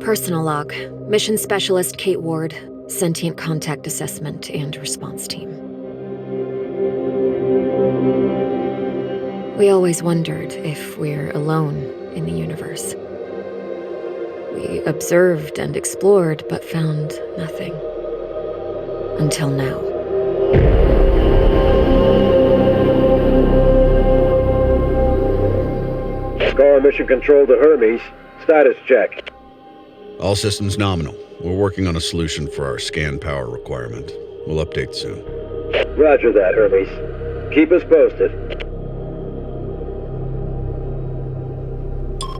Personal log. Mission Specialist Kate Ward. Sentient Contact Assessment and Response Team. We always wondered if we're alone in the universe. We observed and explored, but found nothing. Until now. Scar Mission Control to Hermes. Status check. All systems nominal. We're working on a solution for our scan power requirement. We'll update soon. Roger that, Hermes. Keep us posted.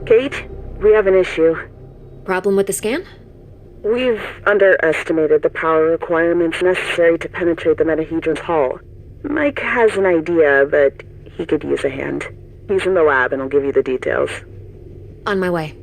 Kate, we have an issue. Problem with the scan? We've underestimated the power requirements necessary to penetrate the metahedron's hull. Mike has an idea, but he could use a hand. He's in the lab and I'll give you the details. On my way.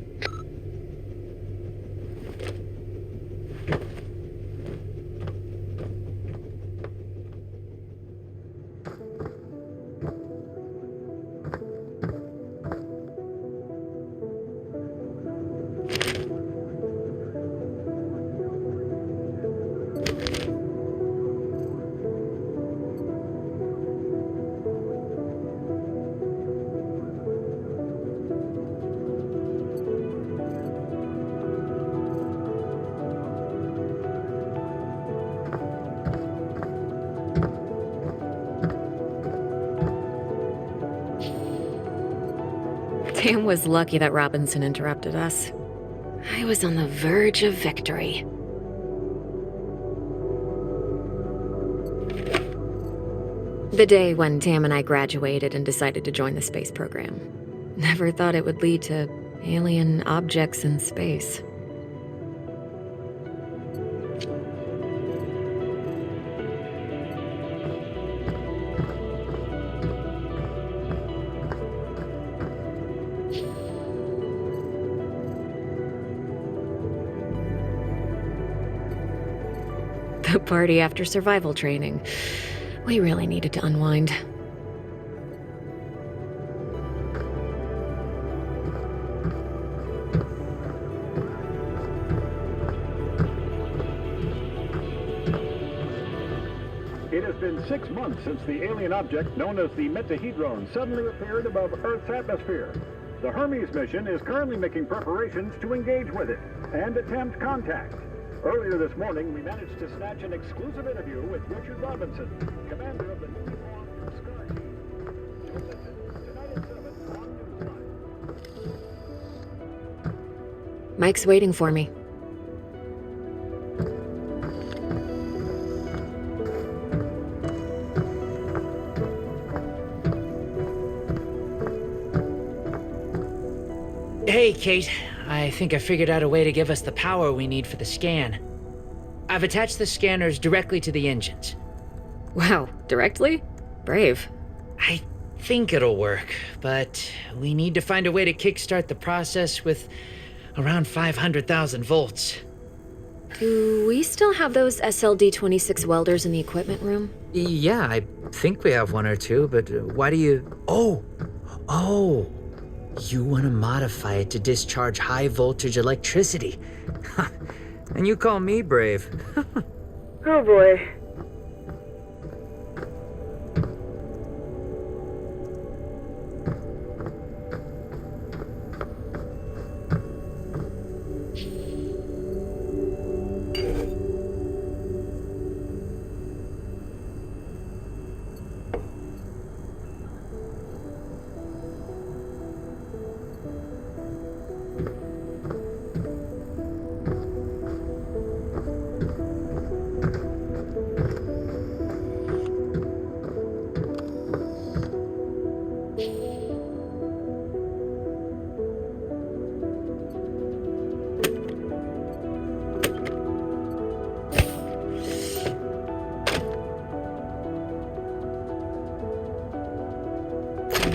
Tam was lucky that Robinson interrupted us. I was on the verge of victory. The day when Tam and I graduated and decided to join the space program. Never thought it would lead to alien objects in space. The party after survival training. We really needed to unwind. It has been 6 months since the alien object known as the metahedron suddenly appeared above Earth's atmosphere. The Hermes mission is currently making preparations to engage with it and attempt contact. Earlier this morning, we managed to snatch an exclusive interview with Richard Robinson, commander of the newly formed Sky Team. Tonight at 7 on Newsline. Mike's waiting for me. Hey, Kate. I think I figured out a way to give us the power we need for the scan. I've attached the scanners directly to the engines. Wow, directly? Brave. I think it'll work, but we need to find a way to kickstart the process with around 500,000 volts. Do we still have those SLD-26 welders in the equipment room? Yeah, I think we have one or two, but why do you... Oh! You want to modify it to discharge high-voltage electricity. And you call me brave. Oh boy.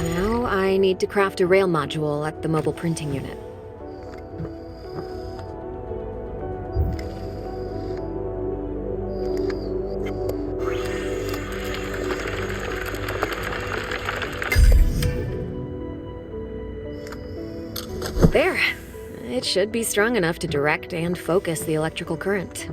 Now I need to craft a rail module at the mobile printing unit. There. It should be strong enough to direct and focus the electrical current.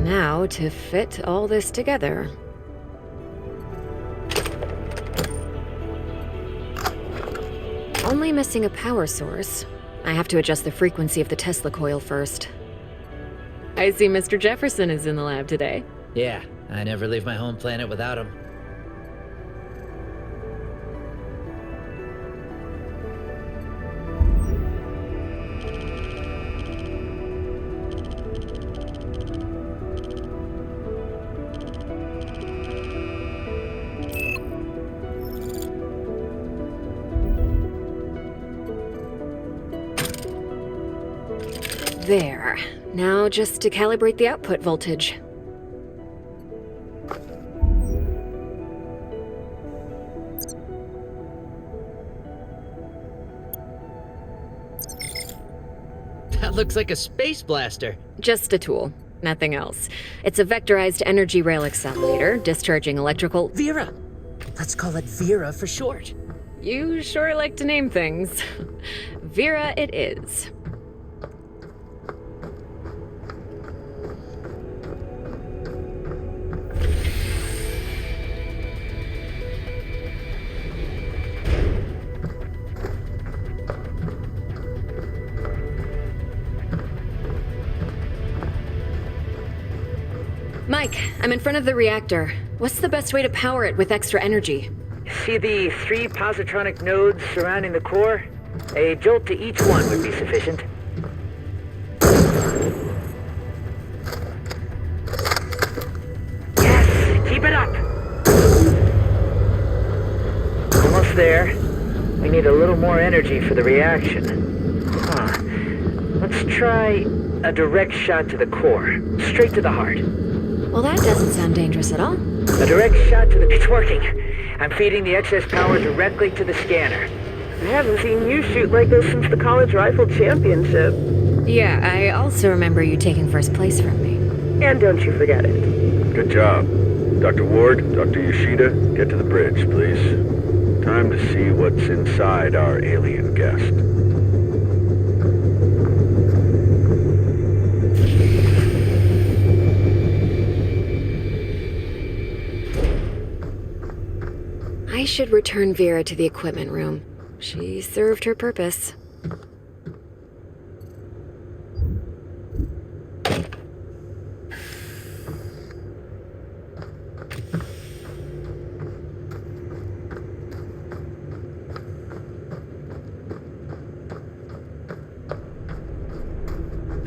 Now to fit all this together. Only missing a power source. I have to adjust the frequency of the Tesla coil first. I see Mr. Jefferson is in the lab today. Yeah, I never leave my home planet without him. There. Now just to calibrate the output voltage. That looks like a space blaster. Just a tool, nothing else. It's a vectorized energy rail accelerator, discharging electrical... Vera! Let's call it Vera for short. You sure like to name things. Vera it is. Mike, I'm in front of the reactor. What's the best way to power it with extra energy? See the 3 positronic nodes surrounding the core? A jolt to each one would be sufficient. Yes! Keep it up! Almost there. We need a little more energy for the reaction. Let's try a direct shot to the core. Straight to the heart. Well, that doesn't sound dangerous at all. A direct shot to the... It's working. I'm feeding the excess power directly to the scanner. I haven't seen you shoot like this since the college rifle championship. Yeah, I also remember you taking first place from me. And don't you forget it. Good job. Dr. Ward, Dr. Yoshida, get to the bridge, please. Time to see what's inside our alien guest. I should return Vera to the equipment room. She served her purpose.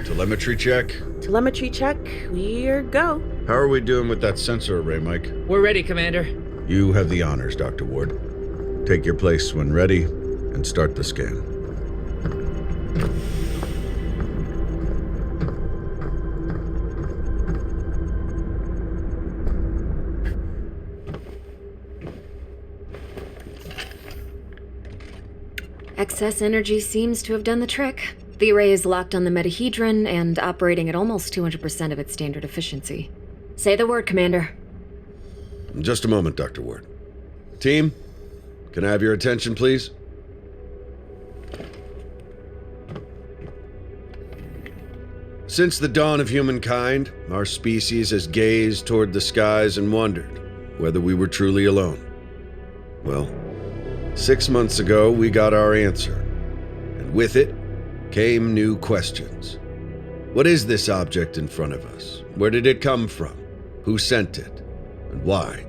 Telemetry check? Telemetry check. We're go. How are we doing with that sensor array, Mike? We're ready, Commander. You have the honors, Dr. Ward. Take your place when ready, and start the scan. Excess energy seems to have done the trick. The array is locked on the metahedron and operating at almost 200% of its standard efficiency. Say the word, Commander. In just a moment, Dr. Ward. Team, can I have your attention, please? Since the dawn of humankind, our species has gazed toward the skies and wondered whether we were truly alone. Well, 6 months ago, we got our answer. And with it came new questions. What is this object in front of us? Where did it come from? Who sent it? And why?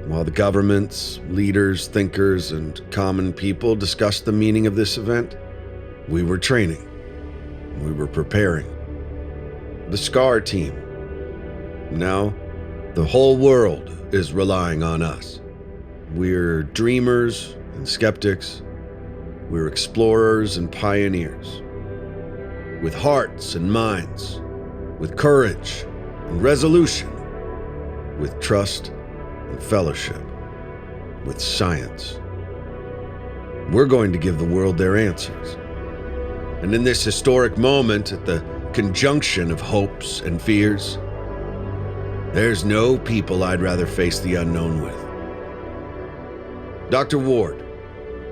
While the governments, leaders, thinkers, and common people discussed the meaning of this event, we were training. We were preparing. The SCAR team. Now, the whole world is relying on us. We're dreamers and skeptics. We're explorers and pioneers. With hearts and minds, with courage and resolution, with trust and fellowship, with science. We're going to give the world their answers. And in this historic moment, at the conjunction of hopes and fears, there's no people I'd rather face the unknown with. Dr. Ward,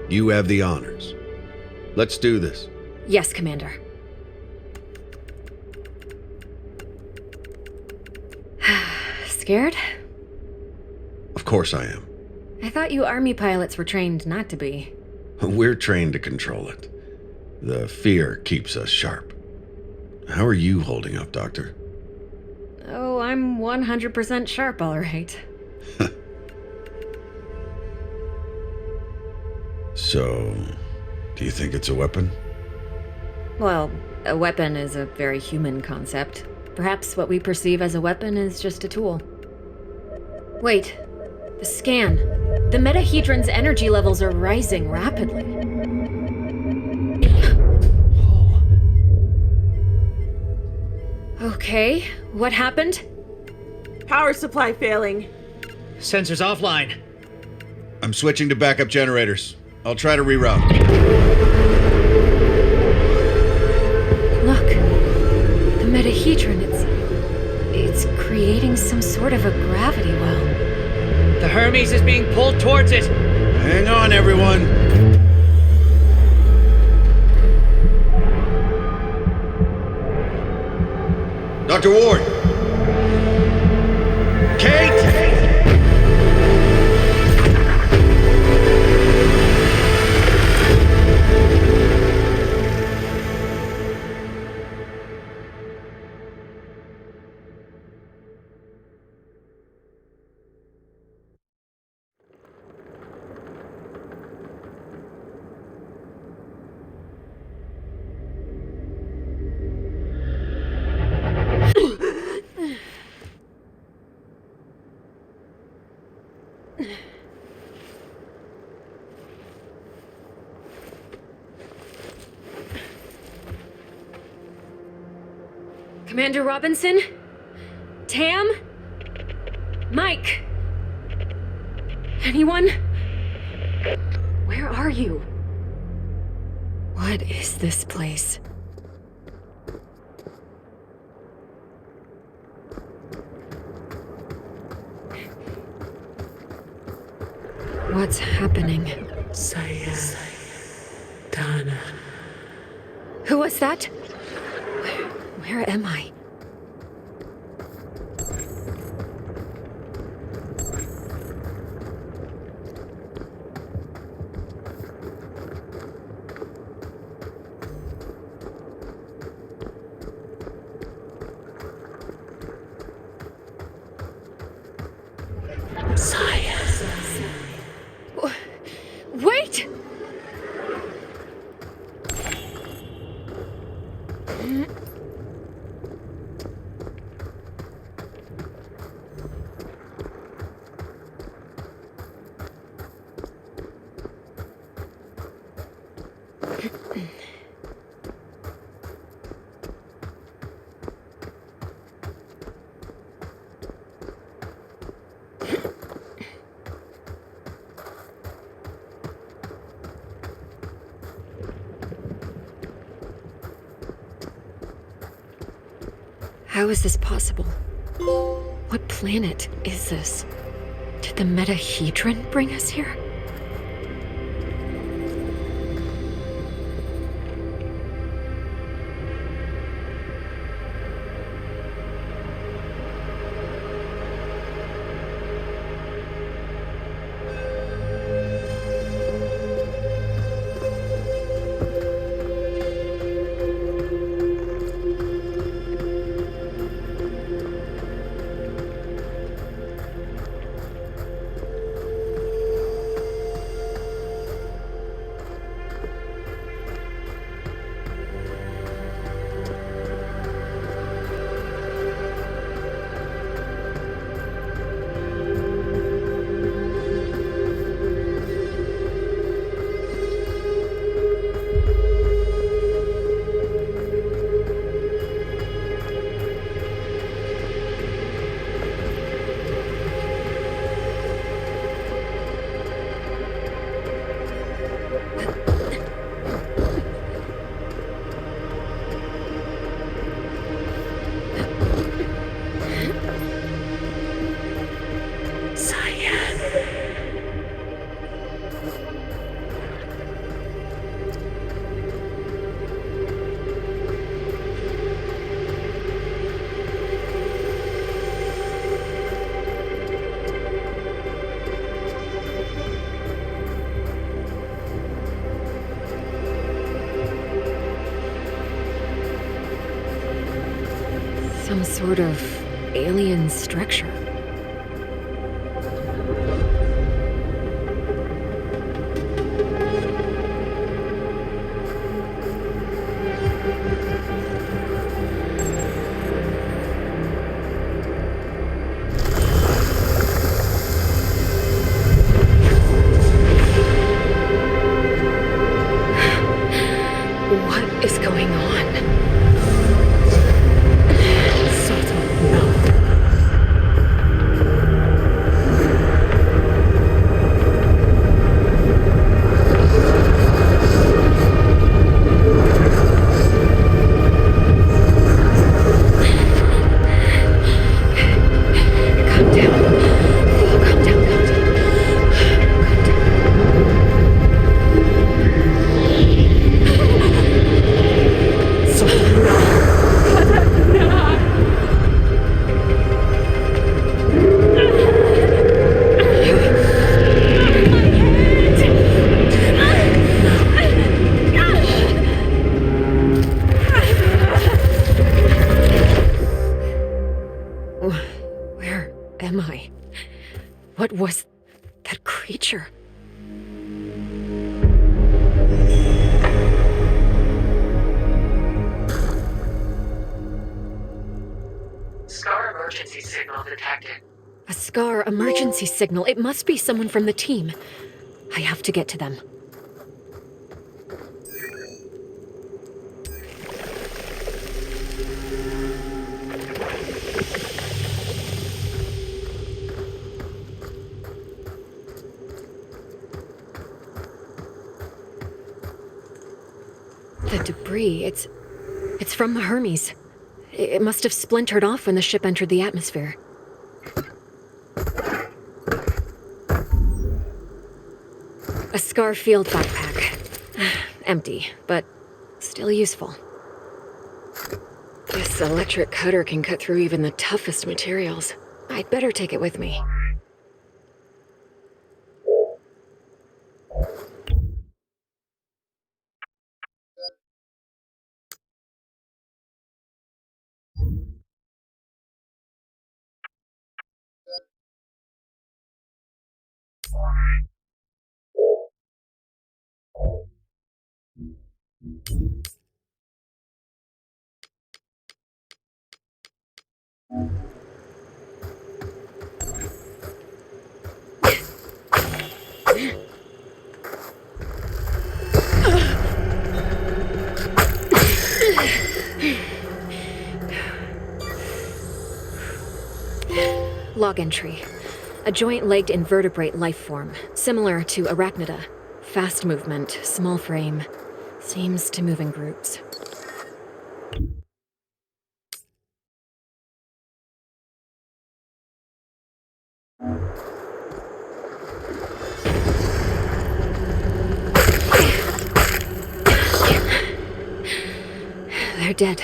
you have the honors. Let's do this. Yes, Commander. Scared? Of course I am. I thought you Army pilots were trained not to be. We're trained to control it. The fear keeps us sharp. How are you holding up, Doctor? Oh, I'm 100% sharp, all right. So, do you think it's a weapon? Well, a weapon is a very human concept. Perhaps what we perceive as a weapon is just a tool. Wait, the scan. The metahedron's energy levels are rising rapidly. Okay, what happened? Power supply failing. Sensors offline. I'm switching to backup generators. I'll try to reroute. Look, the metahedron, it's creating some sort of a gravity well. The Hermes is being pulled towards it. Hang on, everyone. Dr. Ward! Kate! Commander Robinson? Tam? Mike? Anyone? Where are you? What is this place? What's happening? Donna. Who was that? Where am I? Science. Wait! How is this possible? What planet is this? Did the metahedron bring us here? some sort of alien structure. What is going on? Calm down. Oh, calm down, calm down. Where am I? What was that creature? Scar emergency signal detected. A Scar emergency signal. It must be someone from the team. I have to get to them. The debris, it's from the Hermes. It must have splintered off when the ship entered the atmosphere. A Scar field backpack. Empty, but still useful. This electric cutter can cut through even the toughest materials. I'd better take it with me. Log entry. A joint-legged invertebrate life form, similar to arachnida. Fast movement, small frame. Seems to move in groups. They're dead.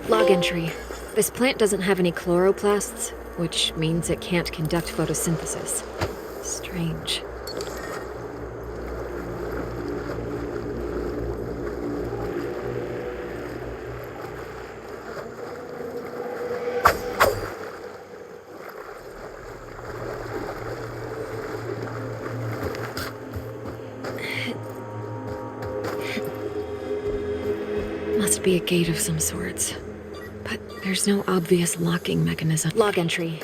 Log entry. This plant doesn't have any chloroplasts, which means it can't conduct photosynthesis. Strange. Must be a gate of some sorts. But there's no obvious locking mechanism. Log entry.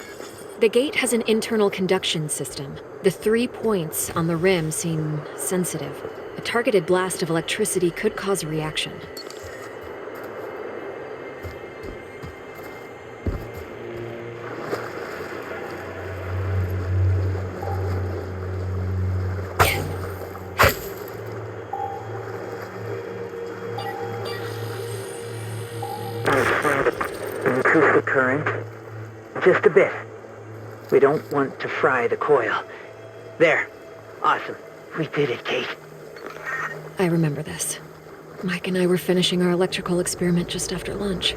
The gate has an internal conduction system. The 3 points on the rim seem sensitive. A targeted blast of electricity could cause a reaction. Increase the current. Just a bit. We don't want to fry the coil. There. Awesome. We did it, Kate. I remember this. Mike and I were finishing our electrical experiment just after lunch.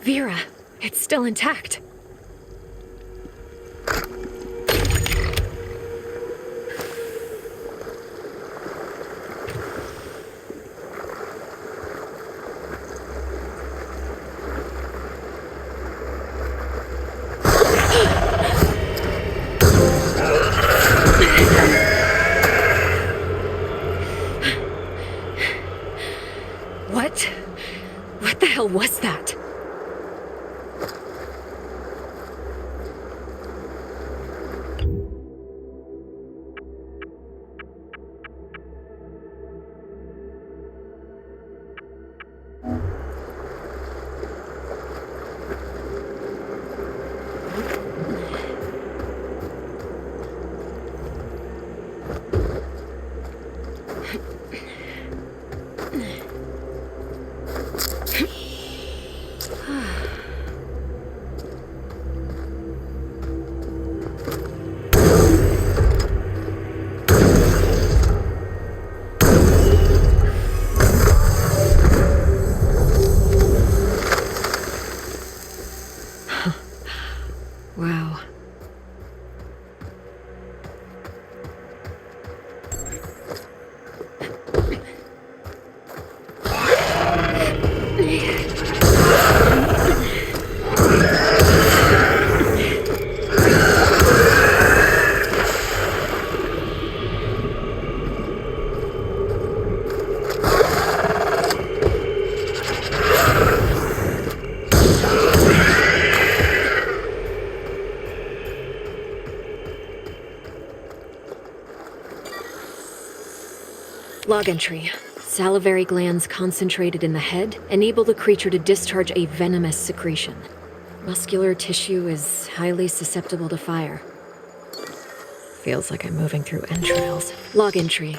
Vera, it's still intact. What the hell was that? Wow. Log entry. Salivary glands concentrated in the head enable the creature to discharge a venomous secretion. Muscular tissue is highly susceptible to fire. Feels like I'm moving through entrails. Log entry.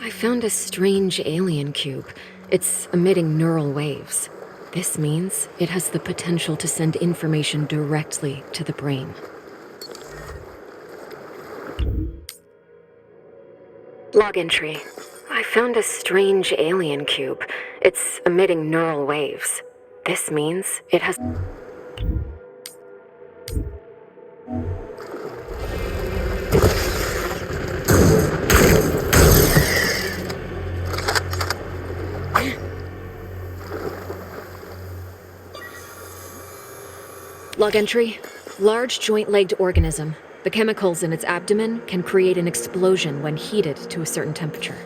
I found a strange alien cube. It's emitting neural waves. This means it has the potential to send information directly to the brain. Log entry. I found a strange alien cube. It's emitting neural waves. This means it has... Log entry. Large joint-legged organism. The chemicals in its abdomen can create an explosion when heated to a certain temperature.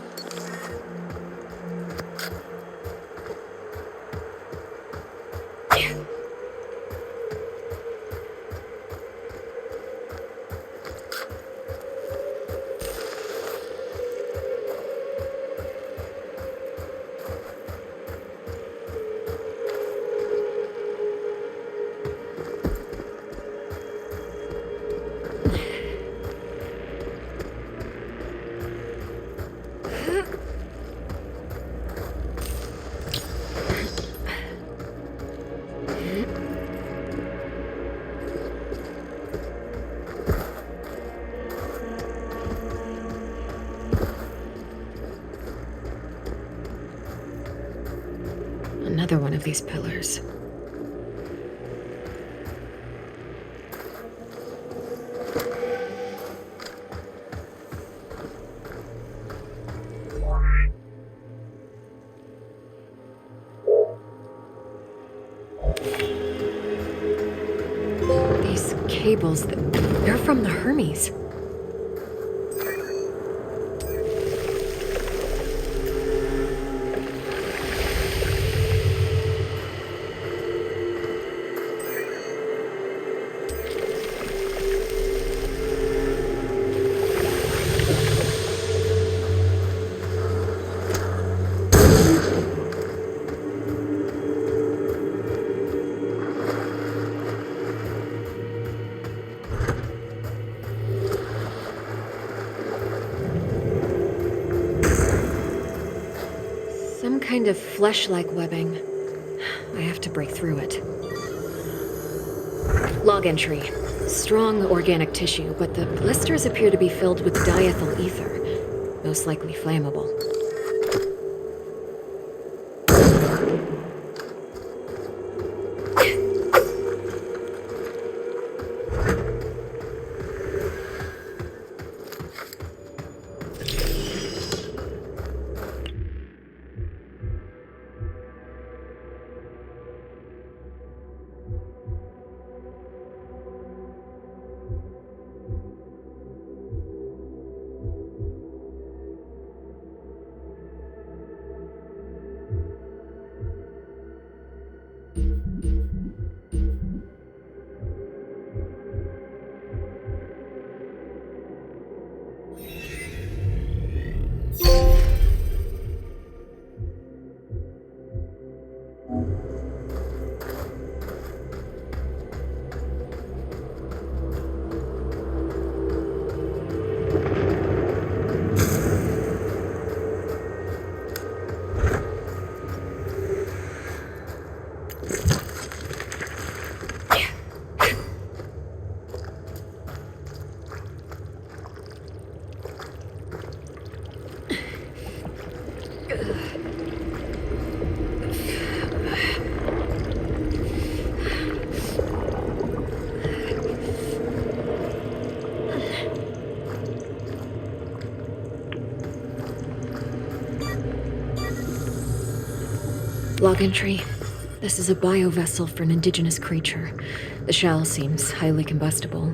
Another one of these pillars. These cables, they're from the Hermes. Some kind of flesh-like webbing. I have to break through it. Log entry. Strong organic tissue, but the blisters appear to be filled with diethyl ether, most likely flammable. Log entry. This is a biovessel for an indigenous creature. The shell seems highly combustible.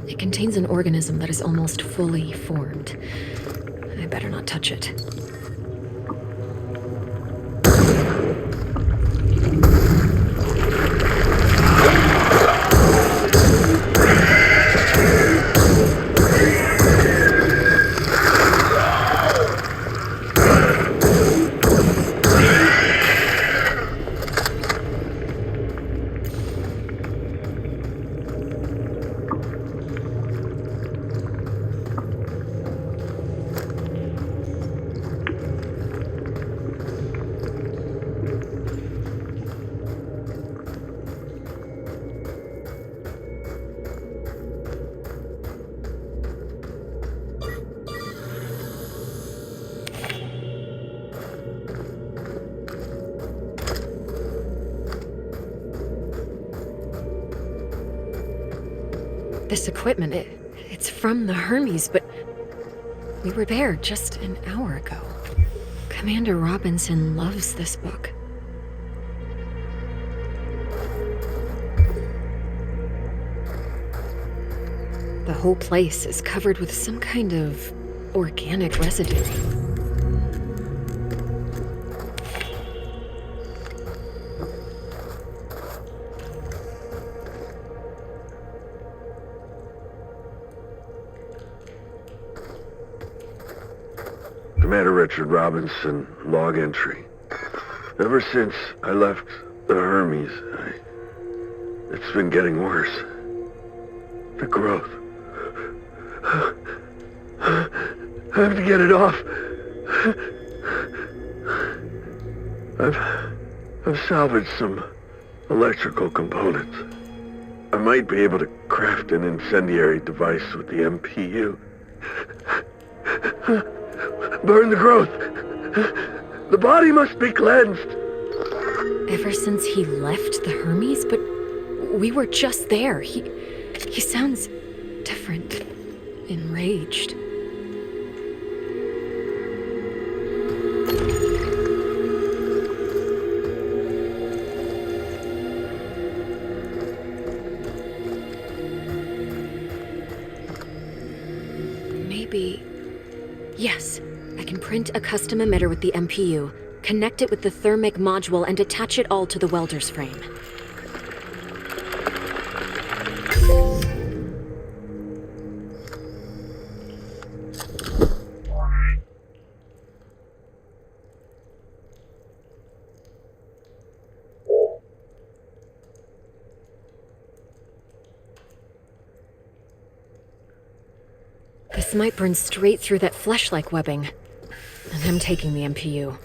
It contains an organism that is almost fully formed. I better not touch it. This equipment, it's from the Hermes, but we were there just an hour ago. Commander Robinson loves this book. The whole place is covered with some kind of organic residue. Commander Richard Robinson, log entry. Ever since I left the Hermes, it's been getting worse. The growth. I have to get it off. I've salvaged some electrical components. I might be able to craft an incendiary device with the MPU. Burn the growth. The body must be cleansed. Ever since he left the Hermes, but we were just there. He sounds different, enraged. Maybe... Yes, I can print a custom emitter with the MPU, connect it with the thermic module, and attach it all to the welder's frame. This might burn straight through that flesh-like webbing. And I'm taking the MPU.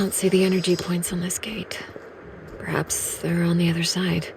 don't see the energy points on this gate. Perhaps they're on the other side.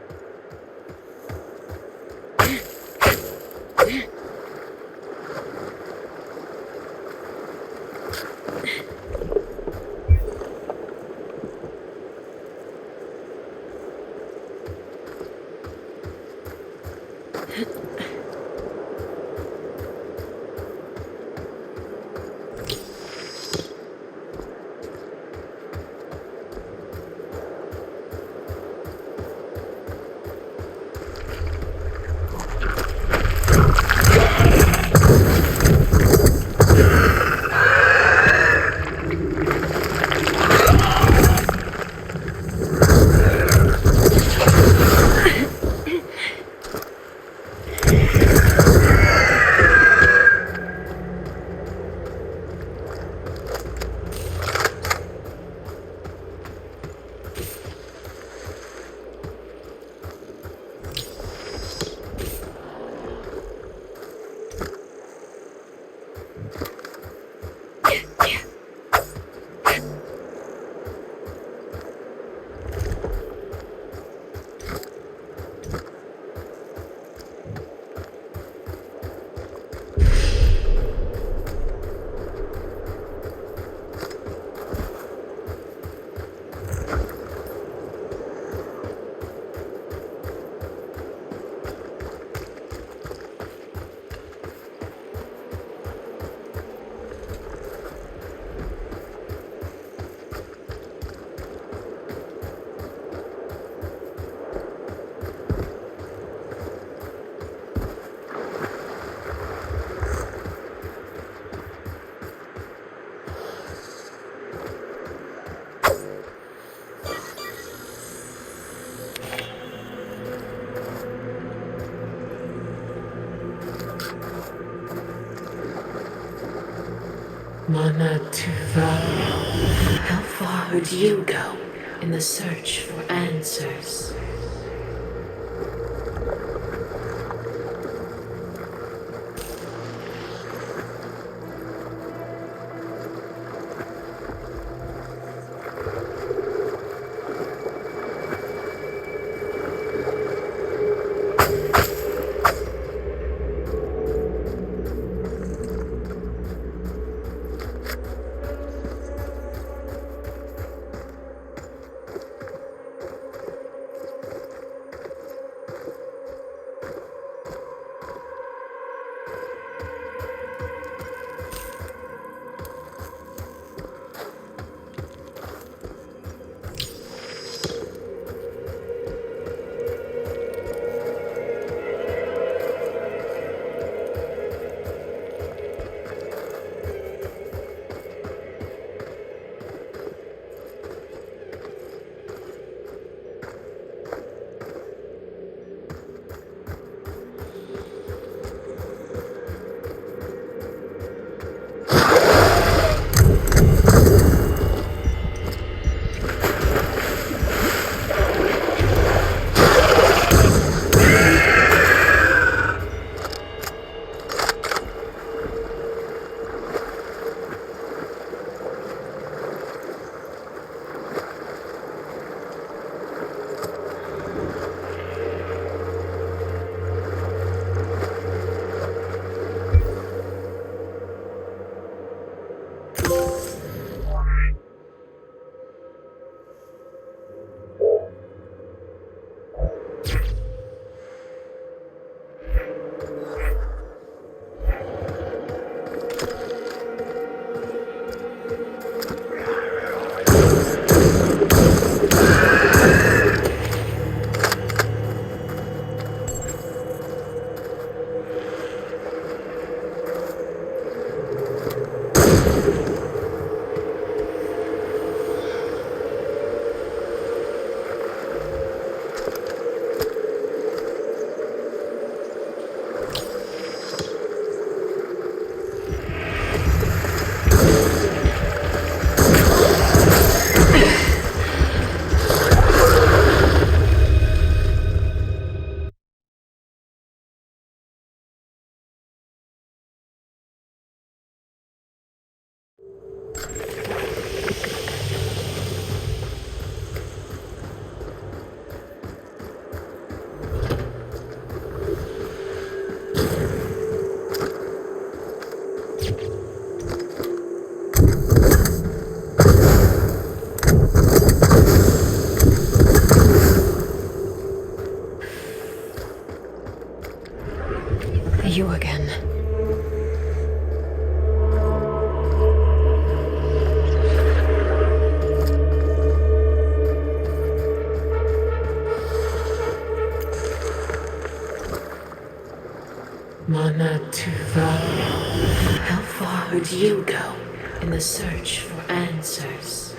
Manatuva. How far would you go in the search for answers? Manatuva. How far would you go in the search for answers?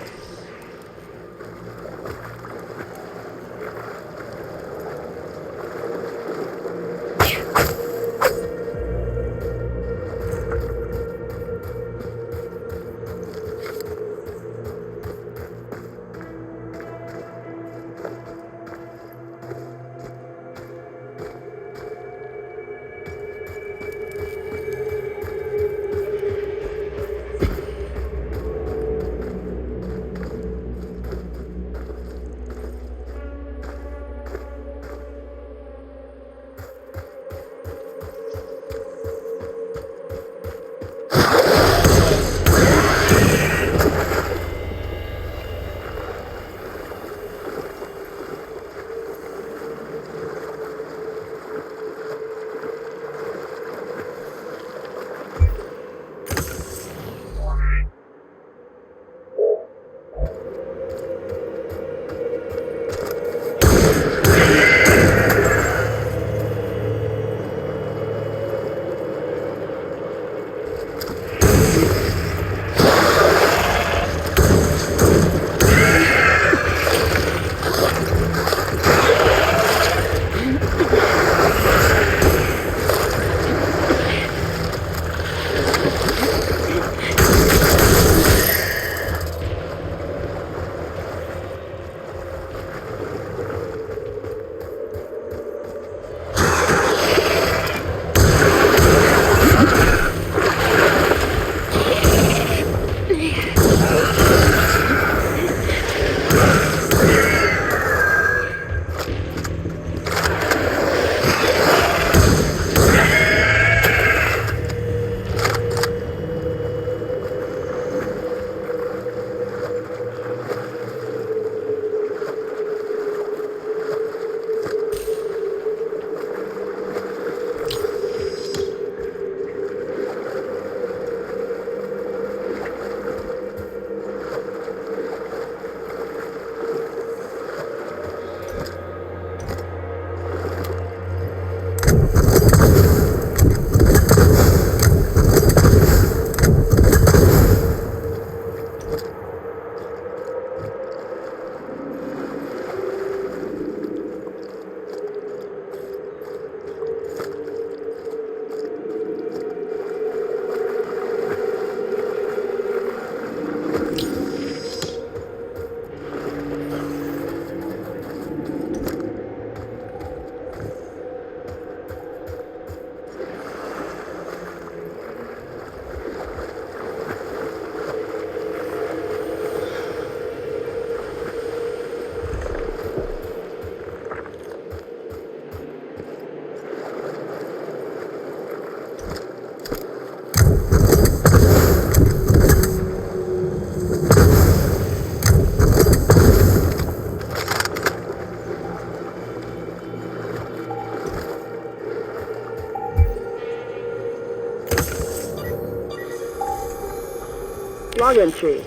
Log entry.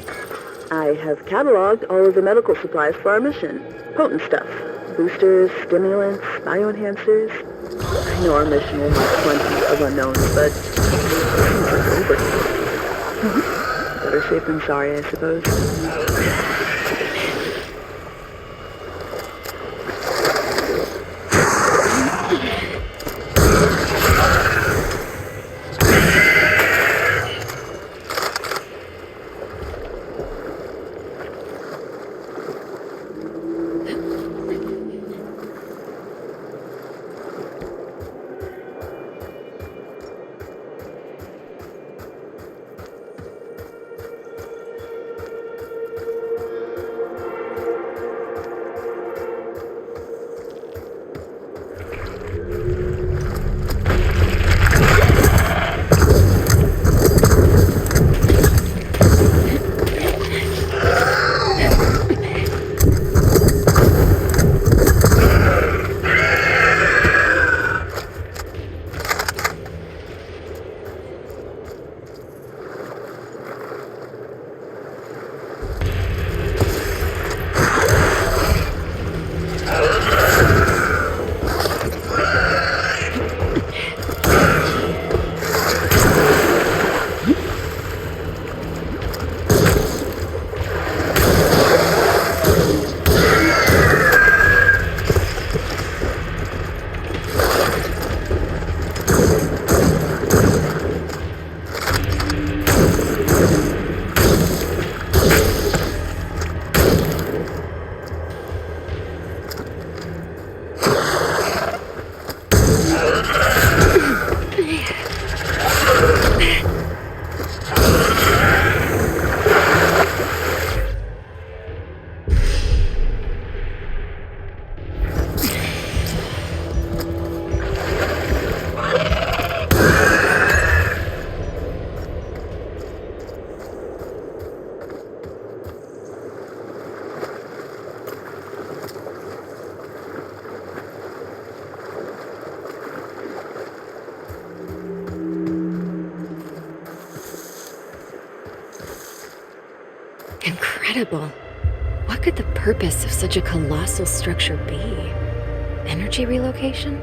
I have cataloged all of the medical supplies for our mission. Potent stuff. Boosters, stimulants, bioenhancers. I know our mission will have plenty of unknowns, but things are overkill. Better safe than sorry, I suppose. Incredible. What could the purpose of such a colossal structure be? Energy relocation?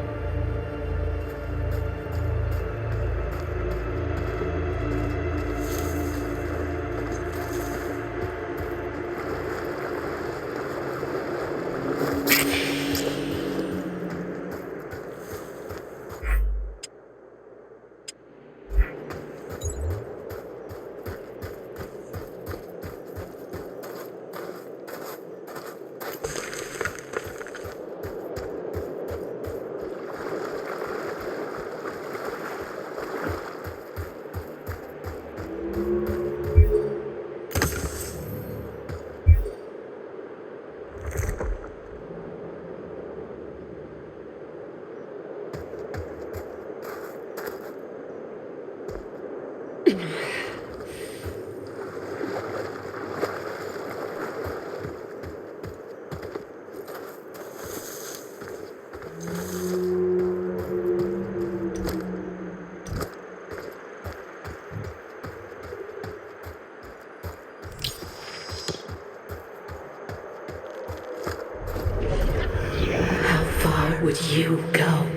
How far would you go?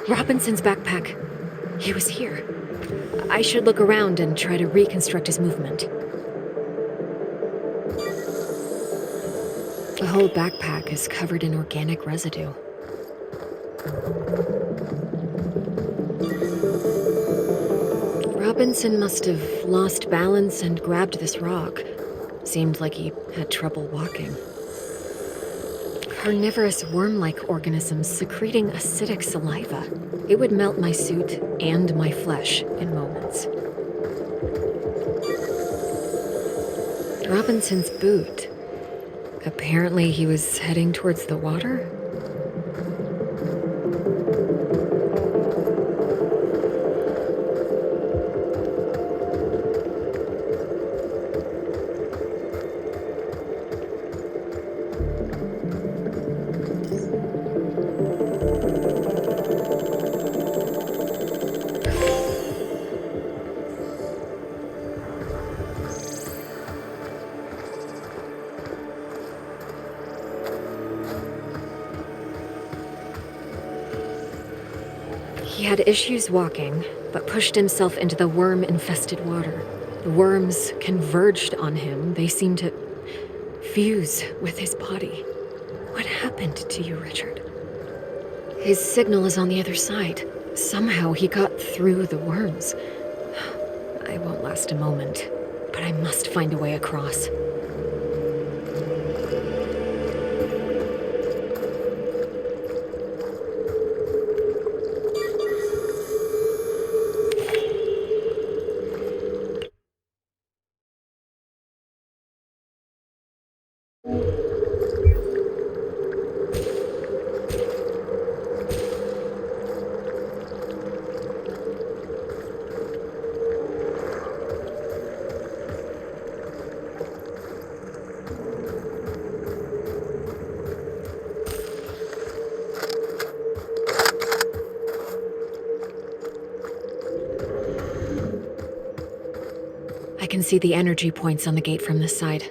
Robinson's backpack. He was here. I should look around and try to reconstruct his movement. The whole backpack is covered in organic residue. Robinson must have lost balance and grabbed this rock. Seemed like he had trouble walking. Carnivorous worm-like organisms secreting acidic saliva. It would melt my suit and my flesh in moments. Robinson's boot. Apparently he was heading towards the water? He had issues walking, but pushed himself into the worm-infested water. The worms converged on him. They seemed to fuse with his body. What happened to you, Richard? His signal is on the other side. Somehow he got through the worms. I won't last a moment, but I must find a way across. I can see the energy points on the gate from this side.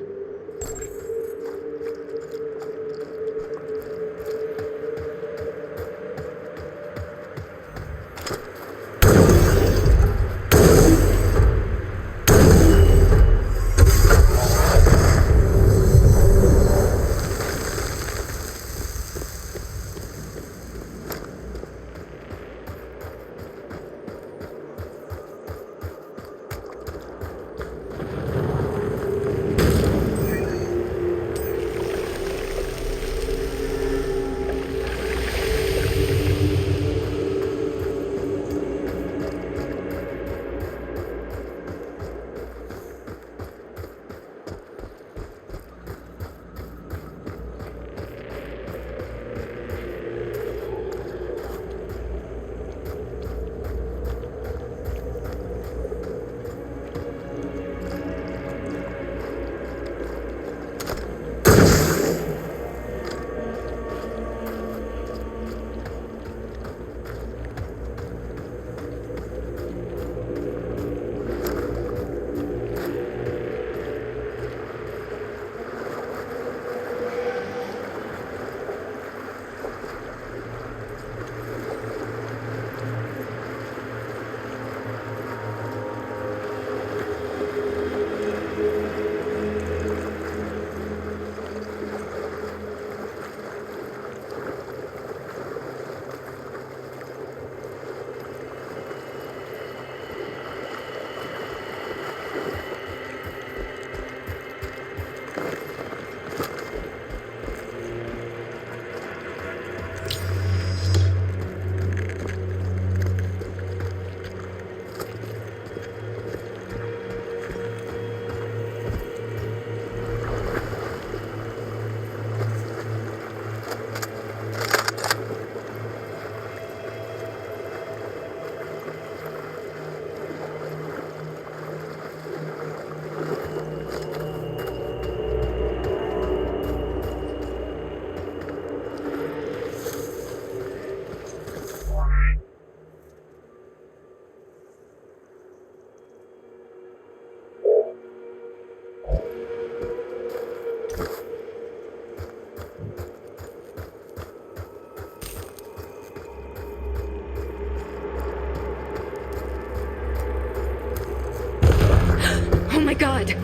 my god!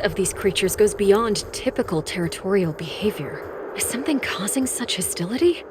Of these creatures goes beyond typical territorial behavior. Is something causing such hostility?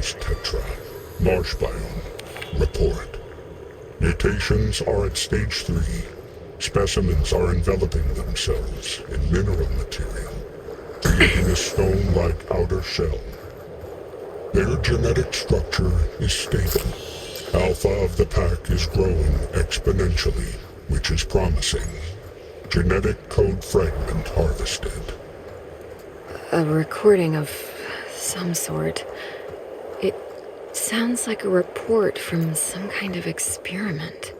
Coast Tetra, marsh biome. Report. Mutations are at stage 3. Specimens are enveloping themselves in mineral material, creating a stone-like outer shell. Their genetic structure is stable. Alpha of the pack is growing exponentially, which is promising. Genetic code fragment harvested. A recording of some sort. It sounds like a report from some kind of experiment.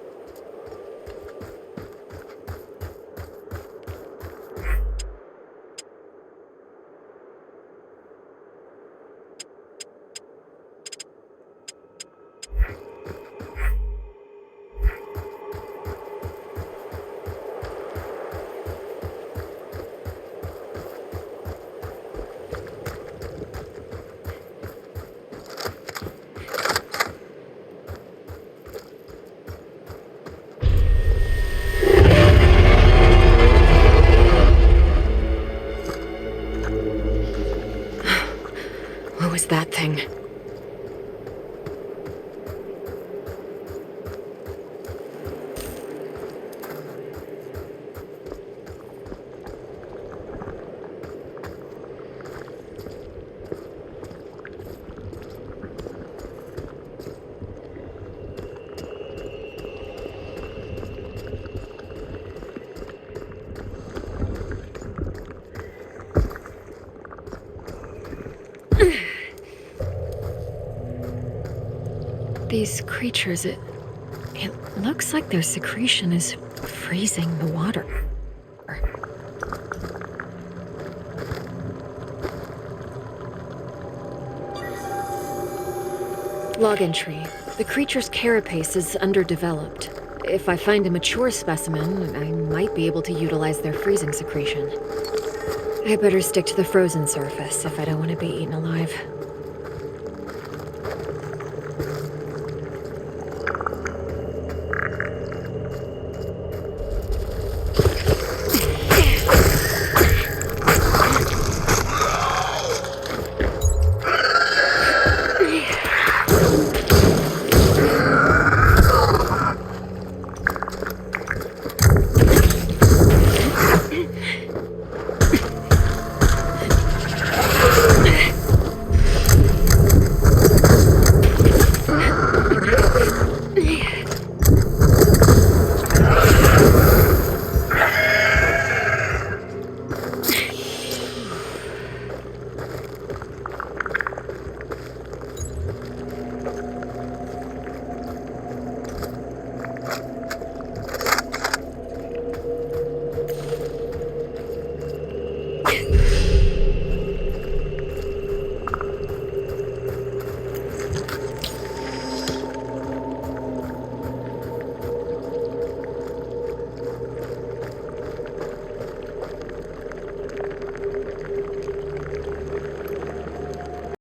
What was that thing? These creatures, it looks like their secretion is freezing the water. Log entry. The creature's carapace is underdeveloped. If I find a mature specimen, I might be able to utilize their freezing secretion. I better stick to the frozen surface if I don't want to be eaten alive.